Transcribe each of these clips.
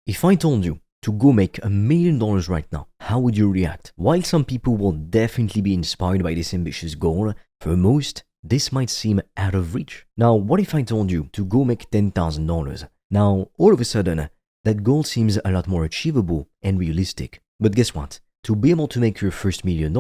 If I told you to go make $1 million right now, how would you react? While some people will definitely be inspired by this ambitious goal, for most, this might seem out of reach. Now, what if I told you to go make $10,000? Now, all of a sudden, that goal seems a lot more achievable and realistic. But guess what? To be able to make your first $1 million,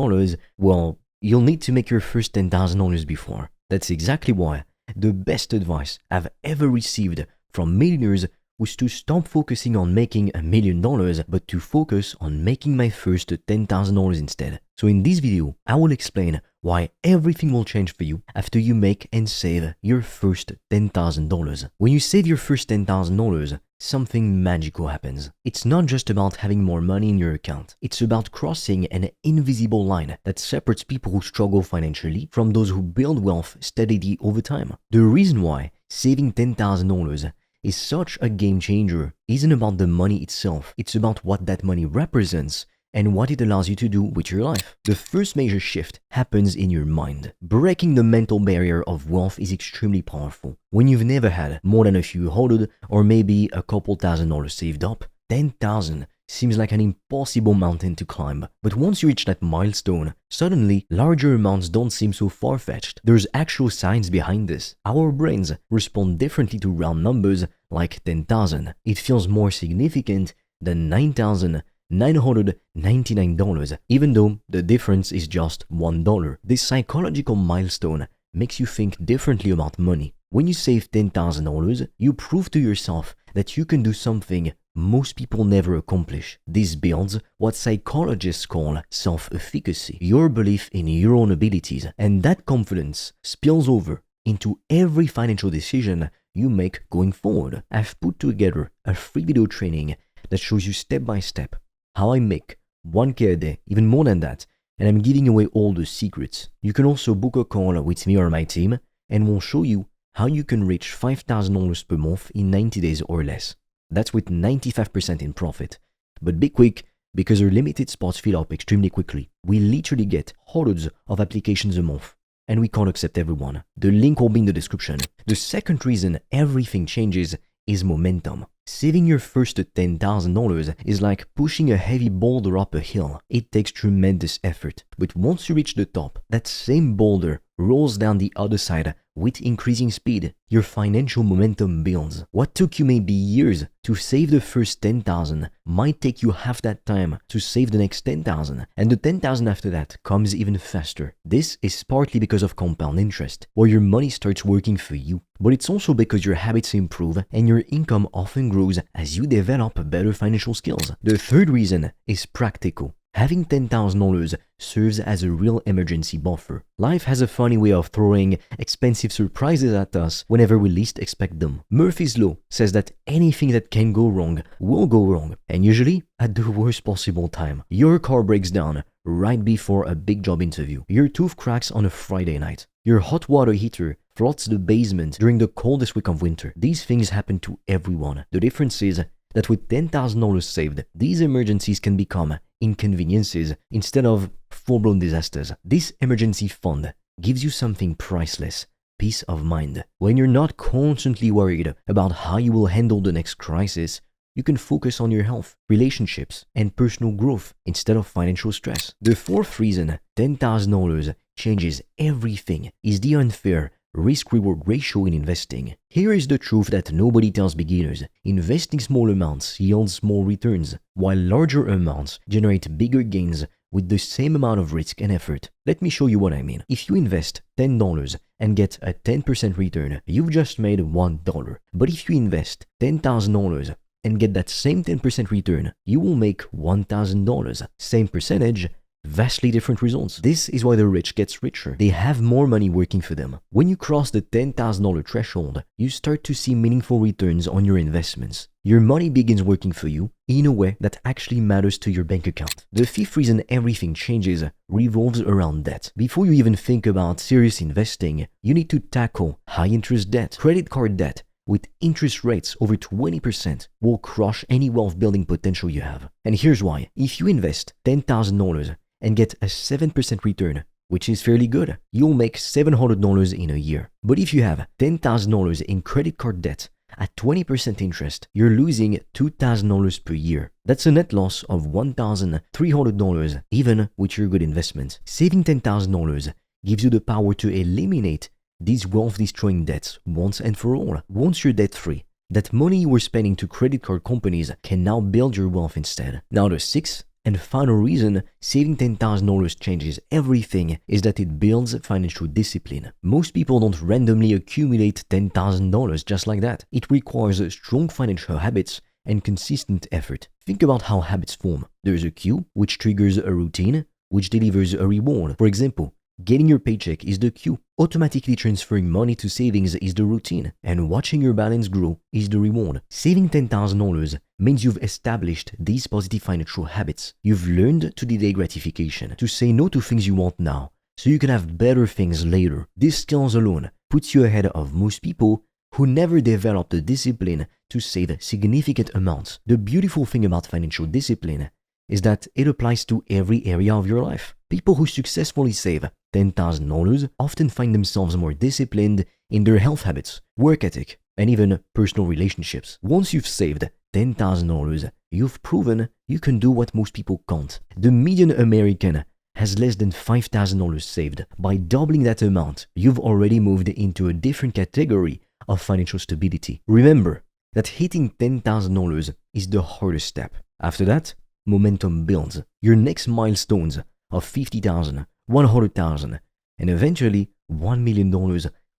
well, you'll need to make your first $10,000 before. That's exactly why the best advice I've ever received from millionaires was to stop focusing on making $1 million, but to focus on making my first $10,000 instead. So in this video, I will explain why everything will change for you after you make and save your first $10,000. When you save your first $10,000, something magical happens. It's not just about having more money in your account. It's about crossing an invisible line that separates people who struggle financially from those who build wealth steadily over time. The reason why saving $10,000 is such a game changer isn't about the money itself. It's about what that money represents and what it allows you to do with your life. The first major shift happens in your mind. Breaking the mental barrier of wealth is extremely powerful. When you've never had more than a few hundred or maybe a couple $1,000s saved up, 10,000 seems like an impossible mountain to climb. But once you reach that milestone, suddenly larger amounts don't seem so far-fetched. There's actual science behind this. Our brains respond differently to round numbers like 10,000. It feels more significant than $9,999, even though the difference is just $1. This psychological milestone makes you think differently about money. When you save $10,000, you prove to yourself that you can do something most people never accomplish. This builds what psychologists call self-efficacy, your belief in your own abilities, and that confidence spills over into every financial decision you make going forward. I've put together a free video training that shows you step by step how I make $1K a day, even more than that, and I'm giving away all the secrets. You can also book a call with me or my team, and we'll show you how you can reach $5,000 per month in 90 days or less. That's with 95% in profit. But be quick, because our limited spots fill up extremely quickly. We literally get hundreds of applications a month, and we can't accept everyone. The link will be in the description. The second reason everything changes is momentum. Saving your first $10,000 is like pushing a heavy boulder up a hill. It takes tremendous effort, but once you reach the top, that same boulder rolls down the other side with increasing speed. Your financial momentum builds. What took you maybe years to save the first 10,000 might take you half that time to save the next 10,000, and the 10,000 after that comes even faster. This is partly because of compound interest, where your money starts working for you, but it's also because your habits improve and your income often grows as you develop better financial skills. The third reason is practical. Having $10,000 serves as a real emergency buffer. Life has a funny way of throwing expensive surprises at us whenever we least expect them. Murphy's Law says that anything that can go wrong will go wrong, and usually at the worst possible time. Your car breaks down right before a big job interview. Your tooth cracks on a Friday night. Your hot water heater floods the basement during the coldest week of winter. These things happen to everyone. The difference is that with $10,000 saved, these emergencies can become inconveniences instead of full-blown disasters. This emergency fund gives you something priceless: peace of mind. When you're not constantly worried about how you will handle the next crisis, you can focus on your health, relationships, and personal growth instead of financial stress. The fourth reason $10,000 changes everything is the unfair risk-reward ratio in investing. Here is the truth that nobody tells beginners. Investing small amounts yields small returns, while larger amounts generate bigger gains with the same amount of risk and effort. Let me show you what I mean. If you invest $10 and get a 10% return, you've just made $1. But if you invest $10,000 and get that same 10% return, you will make $1,000. Same percentage, vastly different results. This is why the rich gets richer. They have more money working for them. When you cross the $10,000 threshold, you start to see meaningful returns on your investments. Your money begins working for you in a way that actually matters to your bank account. The fifth reason everything changes revolves around debt. Before you even think about serious investing, you need to tackle high-interest debt. Credit card debt with interest rates over 20% will crush any wealth building potential you have. And here's why. If you invest $10,000 and get a 7% return, which is fairly good, you'll make $700 in a year. But if you have $10,000 in credit card debt At 20% interest, you're losing $2,000 per year. That's a net loss of $1,300 even with your good investment. Saving $10,000 gives you the power to eliminate these wealth-destroying debts once and for all. Once you're debt-free, that money you were spending to credit card companies can now build your wealth instead. Now the sixth and final reason saving $10,000 changes everything is that it builds financial discipline. Most people don't randomly accumulate $10,000 just like that. It requires strong financial habits and consistent effort. Think about how habits form. There's a cue, which triggers a routine, which delivers a reward. For example, getting your paycheck is the cue. Automatically transferring money to savings is the routine. And watching your balance grow is the reward. Saving $10,000 means you've established these positive financial habits. You've learned to delay gratification, to say no to things you want now, so you can have better things later. These skills alone puts you ahead of most people who never developed the discipline to save significant amounts. The beautiful thing about financial discipline is that it applies to every area of your life. People who successfully save $10,000 often find themselves more disciplined in their health habits, work ethic, and even personal relationships. Once you've saved $10,000, you've proven you can do what most people can't. The median American has less than $5,000 saved. By doubling that amount, you've already moved into a different category of financial stability. Remember that hitting $10,000 is the hardest step. After that, momentum builds. Your next milestones of $50,000, $100,000, and eventually $1 million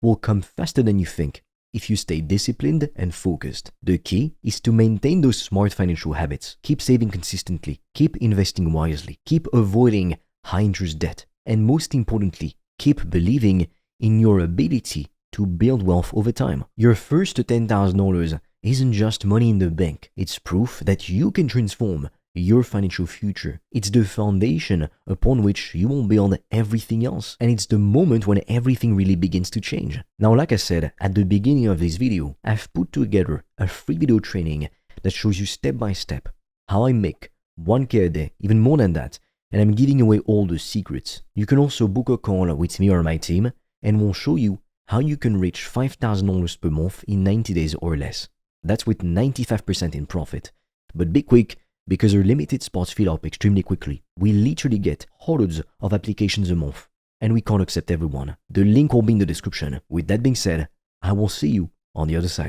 will come faster than you think if you stay disciplined and focused. The key is to maintain those smart financial habits. Keep saving consistently, keep investing wisely, keep avoiding high-interest debt, and most importantly, keep believing in your ability to build wealth over time. Your first $10,000 isn't just money in the bank. It's proof that you can transform your financial future. It's the foundation upon which you will build everything else. And it's the moment when everything really begins to change. Now, like I said at the beginning of this video, I've put together a free video training that shows you step by step how I make 1K a day, even more than that. And I'm giving away all the secrets. You can also book a call with me or my team, and we'll show you how you can reach $5,000 per month in 90 days or less. That's with 95% in profit. But be quick, because our limited spots fill up extremely quickly. We literally get hundreds of applications a month, and we can't accept everyone. The link will be in the description. With that being said, I will see you on the other side.